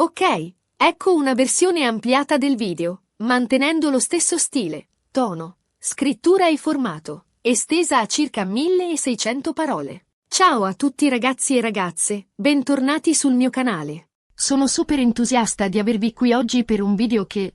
Ok, ecco una versione ampliata del video, mantenendo lo stesso stile, tono, scrittura e formato, estesa a circa 1600 parole. Ciao a tutti ragazzi e ragazze, bentornati sul mio canale. Sono super entusiasta di avervi qui oggi per un video che,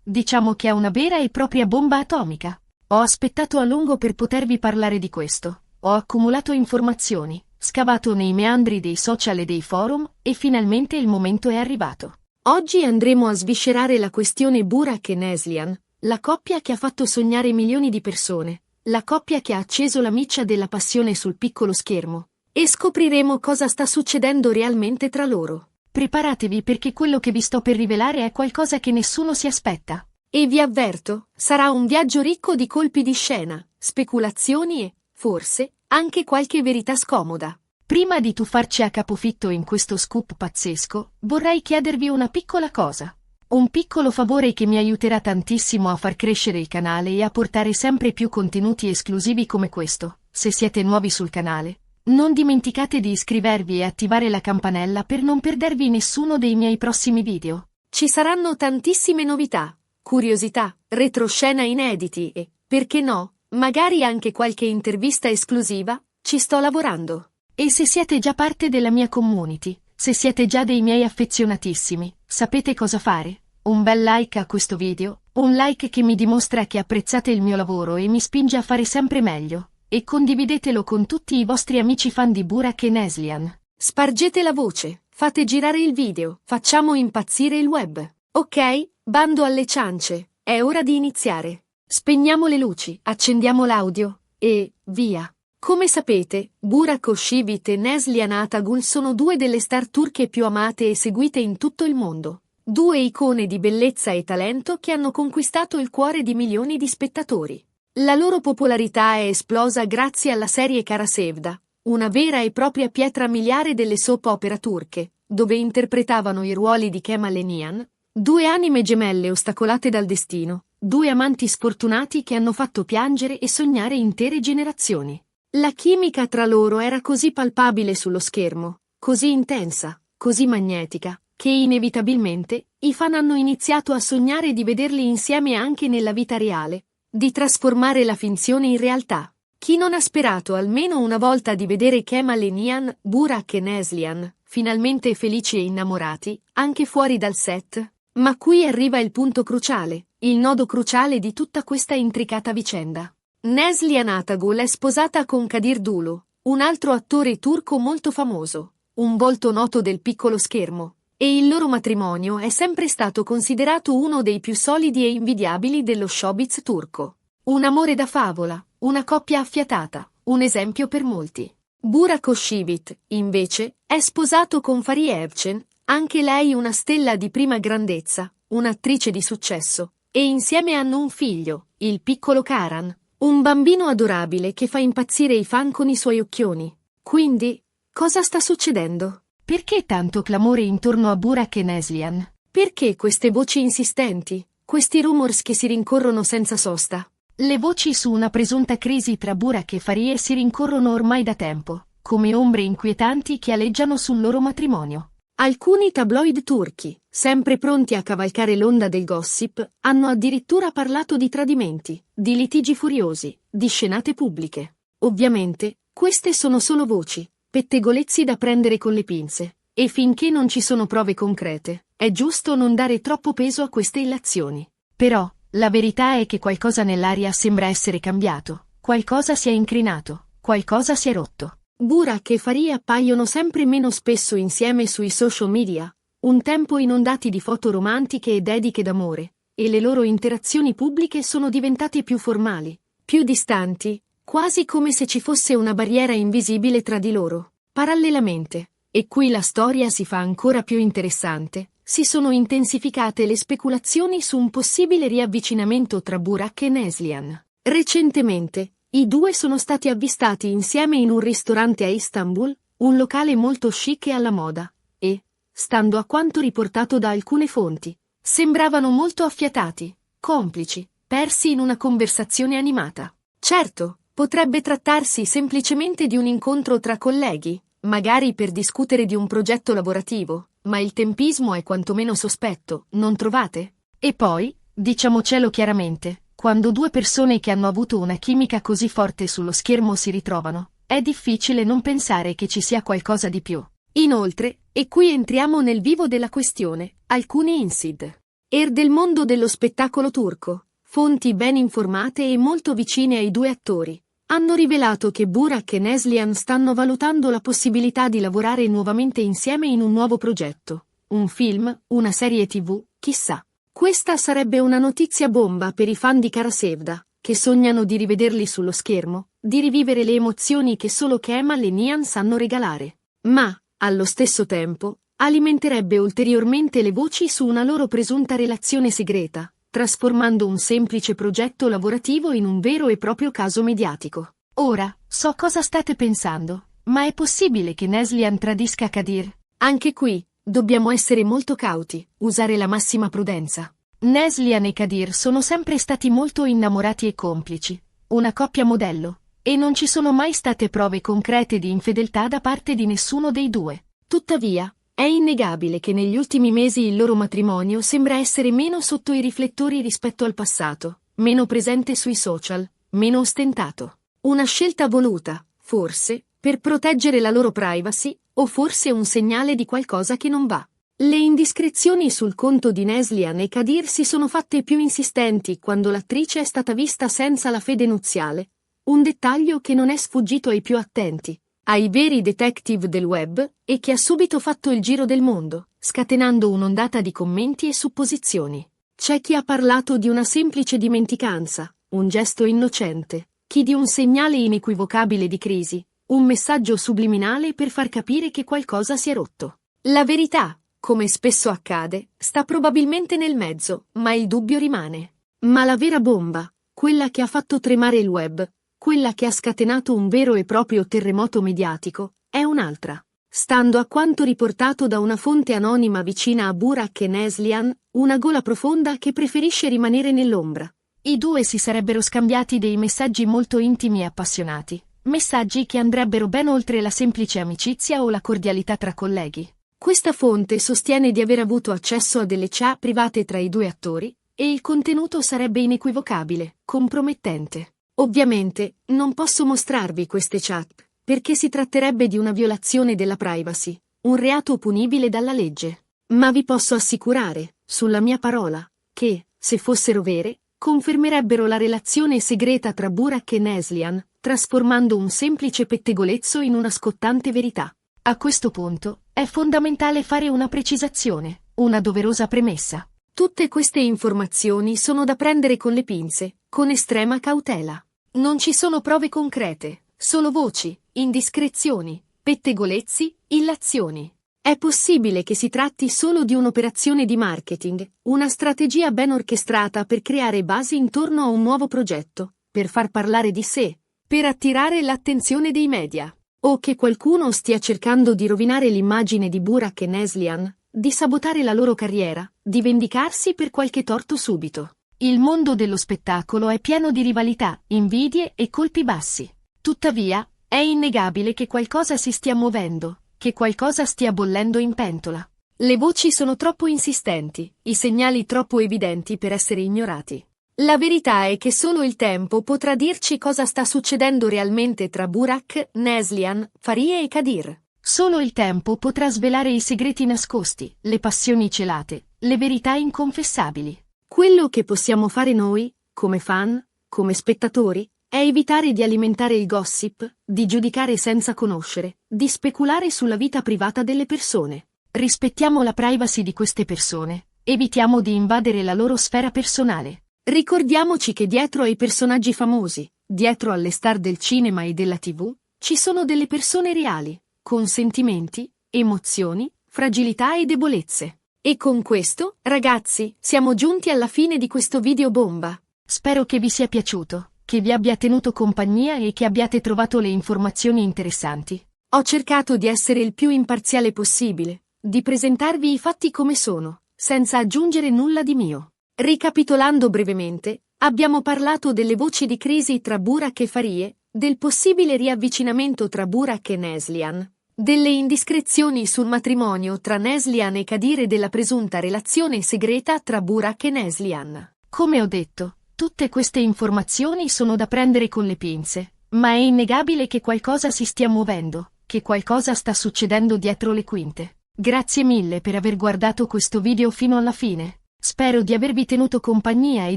diciamo che è una vera e propria bomba atomica. Ho aspettato a lungo per potervi parlare di questo. Ho accumulato informazioni, scavato nei meandri dei social e dei forum, e finalmente il momento è arrivato. Oggi andremo a sviscerare la questione Burak e Neslihan, la coppia che ha fatto sognare milioni di persone, la coppia che ha acceso la miccia della passione sul piccolo schermo, e scopriremo cosa sta succedendo realmente tra loro. Preparatevi perché quello che vi sto per rivelare è qualcosa che nessuno si aspetta. E vi avverto, sarà un viaggio ricco di colpi di scena, speculazioni e, forse, anche qualche verità scomoda. Prima di tuffarci a capofitto in questo scoop pazzesco, vorrei chiedervi una piccola cosa. Un piccolo favore che mi aiuterà tantissimo a far crescere il canale e a portare sempre più contenuti esclusivi come questo. Se siete nuovi sul canale, non dimenticate di iscrivervi e attivare la campanella per non perdervi nessuno dei miei prossimi video. Ci saranno tantissime novità, curiosità, retroscena inediti e, perché no, magari anche qualche intervista esclusiva. Ci sto lavorando. E se siete già parte della mia community, se siete già dei miei affezionatissimi, sapete cosa fare? Un bel like a questo video, un like che mi dimostra che apprezzate il mio lavoro e mi spinge a fare sempre meglio, e condividetelo con tutti i vostri amici fan di Burak e Neslihan. Spargete la voce, fate girare il video, facciamo impazzire il web. Ok, bando alle ciance, è ora di iniziare. Spegniamo le luci, accendiamo l'audio, e via. Come sapete, Burak Özçivit e Neslihan Atagül sono due delle star turche più amate e seguite in tutto il mondo. Due icone di bellezza e talento che hanno conquistato il cuore di milioni di spettatori. La loro popolarità è esplosa grazie alla serie Kara Sevda, una vera e propria pietra miliare delle soap opera turche, dove interpretavano i ruoli di Kemal e Nihan, due anime gemelle ostacolate dal destino, due amanti sfortunati che hanno fatto piangere e sognare intere generazioni. La chimica tra loro era così palpabile sullo schermo, così intensa, così magnetica, che inevitabilmente i fan hanno iniziato a sognare di vederli insieme anche nella vita reale, di trasformare la finzione in realtà. Chi non ha sperato almeno una volta di vedere Kemal e Nihan, Burak e Neslihan, finalmente felici e innamorati, anche fuori dal set? Ma qui arriva il punto cruciale, il nodo cruciale di tutta questa intricata vicenda. Neslihan Atagül è sposata con Kadir Dulu, un altro attore turco molto famoso, un volto noto del piccolo schermo, e il loro matrimonio è sempre stato considerato uno dei più solidi e invidiabili dello showbiz turco. Un amore da favola, una coppia affiatata, un esempio per molti. Burak Özçivit, invece, è sposato con Fariye Evcen, anche lei una stella di prima grandezza, un'attrice di successo, e insieme hanno un figlio, il piccolo Karan. Un bambino adorabile che fa impazzire i fan con i suoi occhioni. Quindi, cosa sta succedendo? Perché tanto clamore intorno a Burak e Neslihan? Perché queste voci insistenti, questi rumors che si rincorrono senza sosta? Le voci su una presunta crisi tra Burak e Fariye si rincorrono ormai da tempo, come ombre inquietanti che aleggiano sul loro matrimonio. Alcuni tabloid turchi, sempre pronti a cavalcare l'onda del gossip, hanno addirittura parlato di tradimenti, di litigi furiosi, di scenate pubbliche. Ovviamente, queste sono solo voci, pettegolezzi da prendere con le pinze, e finché non ci sono prove concrete, è giusto non dare troppo peso a queste illazioni. Però, la verità è che qualcosa nell'aria sembra essere cambiato, qualcosa si è incrinato, qualcosa si è rotto. Burak e Fariye appaiono sempre meno spesso insieme sui social media, un tempo inondati di foto romantiche e dediche d'amore, e le loro interazioni pubbliche sono diventate più formali, più distanti, quasi come se ci fosse una barriera invisibile tra di loro. Parallelamente, e qui la storia si fa ancora più interessante, si sono intensificate le speculazioni su un possibile riavvicinamento tra Burak e Neslihan. Recentemente, i due sono stati avvistati insieme in un ristorante a Istanbul, un locale molto chic e alla moda, e, stando a quanto riportato da alcune fonti, sembravano molto affiatati, complici, persi in una conversazione animata. Certo, potrebbe trattarsi semplicemente di un incontro tra colleghi, magari per discutere di un progetto lavorativo, ma il tempismo è quantomeno sospetto, non trovate? E poi, diciamocelo chiaramente, quando due persone che hanno avuto una chimica così forte sullo schermo si ritrovano, è difficile non pensare che ci sia qualcosa di più. Inoltre, e qui entriamo nel vivo della questione, alcuni insid del mondo dello spettacolo turco, fonti ben informate e molto vicine ai due attori, hanno rivelato che Burak e Neslihan stanno valutando la possibilità di lavorare nuovamente insieme in un nuovo progetto, un film, una serie TV, chissà. Questa sarebbe una notizia bomba per i fan di Kara Sevda, che sognano di rivederli sullo schermo, di rivivere le emozioni che solo Kemal e Nihan sanno regalare. Ma, allo stesso tempo, alimenterebbe ulteriormente le voci su una loro presunta relazione segreta, trasformando un semplice progetto lavorativo in un vero e proprio caso mediatico. Ora, so cosa state pensando, ma è possibile che Neslihan tradisca Kadir? Anche qui, dobbiamo essere molto cauti, usare la massima prudenza. Neslihan e Kadir sono sempre stati molto innamorati e complici, una coppia modello, e non ci sono mai state prove concrete di infedeltà da parte di nessuno dei due. Tuttavia, è innegabile che negli ultimi mesi il loro matrimonio sembra essere meno sotto i riflettori rispetto al passato, meno presente sui social, meno ostentato. Una scelta voluta, forse, per proteggere la loro privacy, o forse un segnale di qualcosa che non va. Le indiscrezioni sul conto di Neslihan e Kadir si sono fatte più insistenti quando l'attrice è stata vista senza la fede nuziale, un dettaglio che non è sfuggito ai più attenti, ai veri detective del web, e che ha subito fatto il giro del mondo, scatenando un'ondata di commenti e supposizioni. C'è chi ha parlato di una semplice dimenticanza, un gesto innocente, chi di un segnale inequivocabile di crisi, un messaggio subliminale per far capire che qualcosa si è rotto. La verità, come spesso accade, sta probabilmente nel mezzo, ma il dubbio rimane. Ma la vera bomba, quella che ha fatto tremare il web, quella che ha scatenato un vero e proprio terremoto mediatico, è un'altra. Stando a quanto riportato da una fonte anonima vicina a Burak e Neslihan, una gola profonda che preferisce rimanere nell'ombra. I due si sarebbero scambiati dei messaggi molto intimi e appassionati, messaggi che andrebbero ben oltre la semplice amicizia o la cordialità tra colleghi. Questa fonte sostiene di aver avuto accesso a delle chat private tra i due attori, e il contenuto sarebbe inequivocabile, compromettente. Ovviamente, non posso mostrarvi queste chat, perché si tratterebbe di una violazione della privacy, un reato punibile dalla legge. Ma vi posso assicurare, sulla mia parola, che, se fossero vere, confermerebbero la relazione segreta tra Burak e Neslihan, trasformando un semplice pettegolezzo in una scottante verità. A questo punto, è fondamentale fare una precisazione, una doverosa premessa. Tutte queste informazioni sono da prendere con le pinze, con estrema cautela. Non ci sono prove concrete, solo voci, indiscrezioni, pettegolezzi, illazioni. È possibile che si tratti solo di un'operazione di marketing, una strategia ben orchestrata per creare basi intorno a un nuovo progetto, per far parlare di sé, per attirare l'attenzione dei media. O che qualcuno stia cercando di rovinare l'immagine di Burak e Neslihan, di sabotare la loro carriera, di vendicarsi per qualche torto subito. Il mondo dello spettacolo è pieno di rivalità, invidie e colpi bassi. Tuttavia, è innegabile che qualcosa si stia muovendo, che qualcosa stia bollendo in pentola. Le voci sono troppo insistenti, i segnali troppo evidenti per essere ignorati. La verità è che solo il tempo potrà dirci cosa sta succedendo realmente tra Burak, Neslihan, Farie e Kadir. Solo il tempo potrà svelare i segreti nascosti, le passioni celate, le verità inconfessabili. Quello che possiamo fare noi, come fan, come spettatori, è evitare di alimentare il gossip, di giudicare senza conoscere, di speculare sulla vita privata delle persone. Rispettiamo la privacy di queste persone, evitiamo di invadere la loro sfera personale. Ricordiamoci che dietro ai personaggi famosi, dietro alle star del cinema e della TV, ci sono delle persone reali, con sentimenti, emozioni, fragilità e debolezze. E con questo, ragazzi, siamo giunti alla fine di questo video bomba. Spero che vi sia piaciuto, che vi abbia tenuto compagnia e che abbiate trovato le informazioni interessanti. Ho cercato di essere il più imparziale possibile, di presentarvi i fatti come sono, senza aggiungere nulla di mio. Ricapitolando brevemente, abbiamo parlato delle voci di crisi tra Burak e Farie, del possibile riavvicinamento tra Burak e Neslihan, delle indiscrezioni sul matrimonio tra Neslihan e Kadir e della presunta relazione segreta tra Burak e Neslihan. Come ho detto, tutte queste informazioni sono da prendere con le pinze, ma è innegabile che qualcosa si stia muovendo, che qualcosa sta succedendo dietro le quinte. Grazie mille per aver guardato questo video fino alla fine. Spero di avervi tenuto compagnia e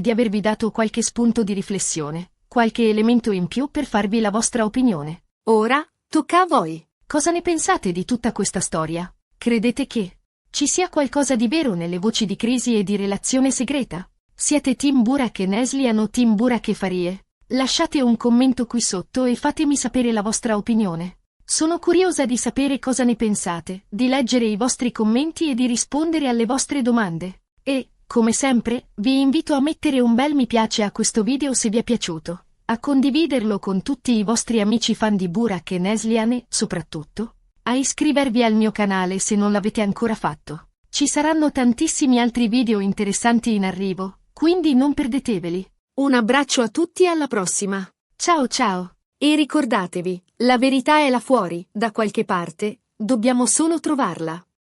di avervi dato qualche spunto di riflessione, qualche elemento in più per farvi la vostra opinione. Ora, tocca a voi. Cosa ne pensate di tutta questa storia? Credete che ci sia qualcosa di vero nelle voci di crisi e di relazione segreta? Siete team Burak e Neslihan o team Burak e Farie? Lasciate un commento qui sotto e fatemi sapere la vostra opinione. Sono curiosa di sapere cosa ne pensate, di leggere i vostri commenti e di rispondere alle vostre domande. E, come sempre, vi invito a mettere un bel mi piace a questo video se vi è piaciuto, a condividerlo con tutti i vostri amici fan di Burak e Neslihan e, soprattutto, a iscrivervi al mio canale se non l'avete ancora fatto. Ci saranno tantissimi altri video interessanti in arrivo, quindi non perdeteveli. Un abbraccio a tutti e alla prossima. Ciao ciao! E ricordatevi, la verità è là fuori, da qualche parte, dobbiamo solo trovarla.